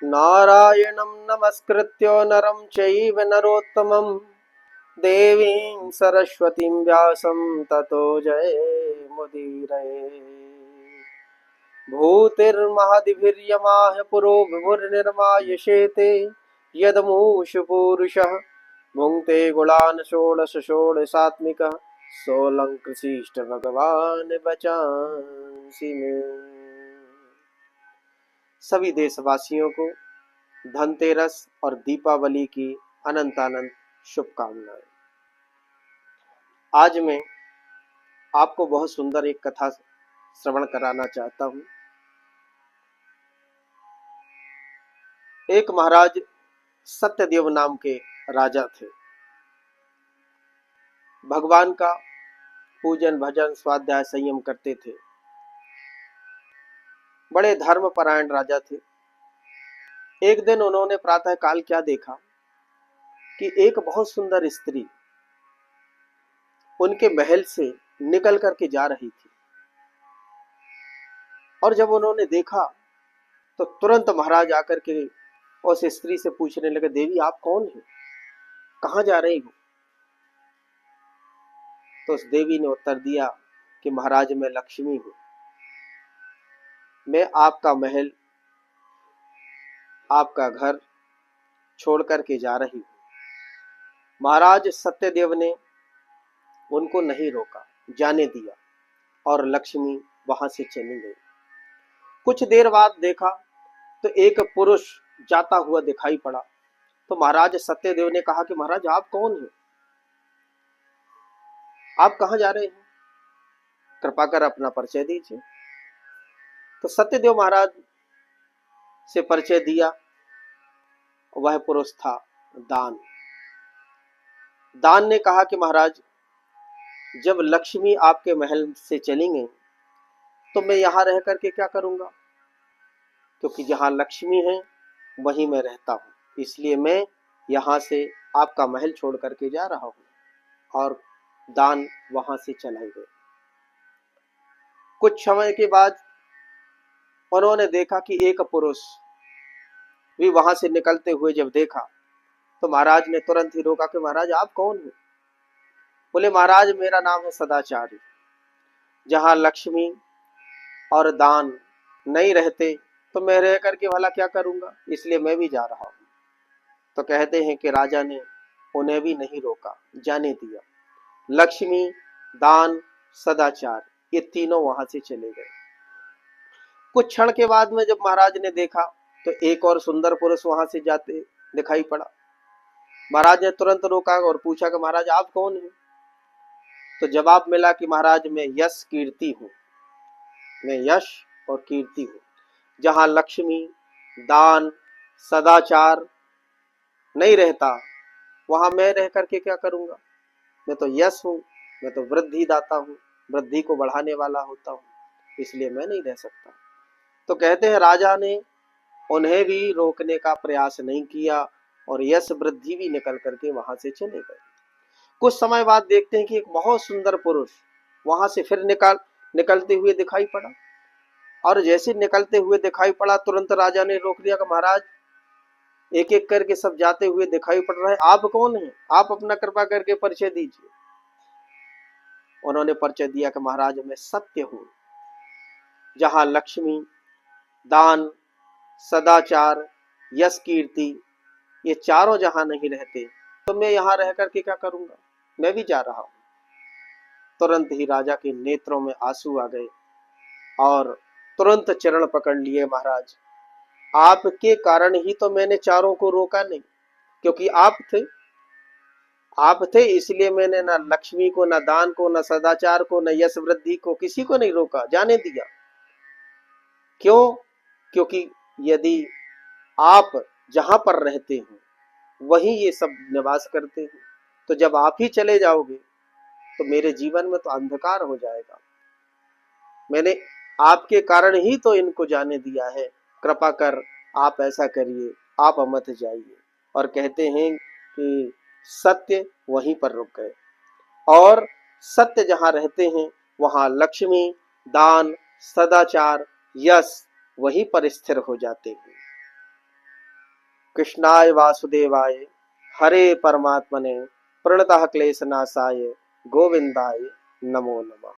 नारायणं नमस्कृत्य नरं चैव नरोत्तमं देवीं सरस्वतीं व्यासं ततो जयमुदीरये। भूतिर्महद्भिर्यमाः पुरो विभुर्निर्मायशेते यदमूषु पूरुषः भुङ्क्ते गुणान् षोडश षोडशात्मिकः सोऽलङ्कृशिष्ट भगवान् बचांसि मे। सभी देशवासियों को धनतेरस और दीपावली की अनंत अनंत शुभकामनाएं। आज मैं आपको बहुत सुंदर एक कथा श्रवण कराना चाहता हूं। एक महाराज सत्यदेव नाम के राजा थे। भगवान का पूजन भजन स्वाध्याय संयम करते थे। बड़े धर्मपरायण राजा थे। एक दिन उन्होंने प्रातः काल क्या देखा कि एक बहुत सुंदर स्त्री उनके महल से निकल करके जा रही थी। और जब उन्होंने देखा तो तुरंत महाराज आकर के उस स्त्री से पूछने लगे, देवी आप कौन हैं, कहां जा रही हो? तो उस देवी ने उत्तर दिया कि महाराज मैं लक्ष्मी हूं, मैं आपका महल आपका घर छोड़ करके जा रही हूं। महाराज सत्यदेव ने उनको नहीं रोका, जाने दिया और लक्ष्मी वहां से चली गई। कुछ देर बाद देखा तो एक पुरुष जाता हुआ दिखाई पड़ा। तो महाराज सत्यदेव ने कहा कि महाराज आप कौन हैं, आप कहां जा रहे हैं, कृपा कर अपना परिचय दीजिए। तो सत्यदेव महाराज से परिचय दिया। वह पुरुष था दान। दान ने कहा कि महाराज जब लक्ष्मी आपके महल से चली गई तो मैं यहां रह करके क्या करूंगा, क्योंकि जहां लक्ष्मी है वहीं मैं रहता हूं, इसलिए मैं यहां से आपका महल छोड़ करके जा रहा हूं। और दान वहां से चले गए। कुछ समय के बाद उन्होंने देखा कि एक पुरुष भी वहां से निकलते हुए जब देखा तो महाराज ने तुरंत ही रोका कि महाराज आप कौन हैं? बोले महाराज मेरा नाम है सदाचारी। जहां लक्ष्मी और दान नहीं रहते तो मैं रह करके भला क्या करूंगा, इसलिए मैं भी जा रहा हूं। तो कहते हैं कि राजा ने उन्हें भी नहीं रोका, जाने दिया। लक्ष्मी, दान, सदाचार ये तीनों वहां से चले गए। कुछ क्षण के बाद में जब महाराज ने देखा तो एक और सुंदर पुरुष वहां से जाते दिखाई पड़ा। महाराज ने तुरंत रोका और पूछा कि महाराज आप कौन हैं? तो जवाब मिला कि महाराज मैं यश कीर्ति हूं, मैं यश और कीर्ति हूं। जहां लक्ष्मी, दान, सदाचार नहीं रहता वहां मैं रह करके क्या करूंगा, मैं तो यश हूं, मैं तो वृद्धि दाता हूं, वृद्धि को बढ़ाने वाला होता हूं, इसलिए मैं नहीं रह सकता। तो कहते हैं राजा ने उन्हें भी रोकने का प्रयास नहीं किया और यश वृद्धि भी निकल करके वहां से चले गए। कुछ समय बाद देखते हैं कि एक बहुत सुंदर पुरुष वहां से फिर निकलते हुए दिखाई पड़ा। और जैसे निकलते हुए दिखाई पड़ा तुरंत राजा ने रोक दिया कि महाराज एक एक करके सब जाते हुए दिखाई पड़ रहे हैं, आप कौन हैं, आप अपना कृपा करके परिचय दीजिए। उन्होंने परिचय दिया कि महाराज मैं सत्य हूं। जहां लक्ष्मी, दान, सदाचार, यश, कीर्ति ये चारों जहां नहीं रहते तो मैं यहां रह करके क्या करूंगा, मैं भी जा रहा हूं। तुरंत ही राजा के नेत्रों में आंसू आ गए और तुरंत चरण पकड़ लिए। महाराज आपके कारण ही तो मैंने चारों को रोका नहीं, क्योंकि आप थे इसलिए मैंने ना लक्ष्मी को, ना दान को, ना सदाचार को, ना यश वृद्धि को, किसी को नहीं रोका, जाने दिया। क्यों? क्योंकि यदि आप जहां पर रहते हो वहीं ये सब निवास करते हैं, तो जब आप ही चले जाओगे तो मेरे जीवन में तो अंधकार हो जाएगा। मैंने आपके कारण ही तो इनको जाने दिया है, कृपा कर आप ऐसा करिए, आप मत जाइए। और कहते हैं कि सत्य वहीं पर रुक गए और सत्य जहां रहते हैं वहां लक्ष्मी, दान, सदाचार, यश वहीं पर स्थिर हो जाते हैं। कृष्णाय वासुदेवाय हरे परमात्मने प्रणतः क्लेशनाशाय गोविंदाय नमो नमः।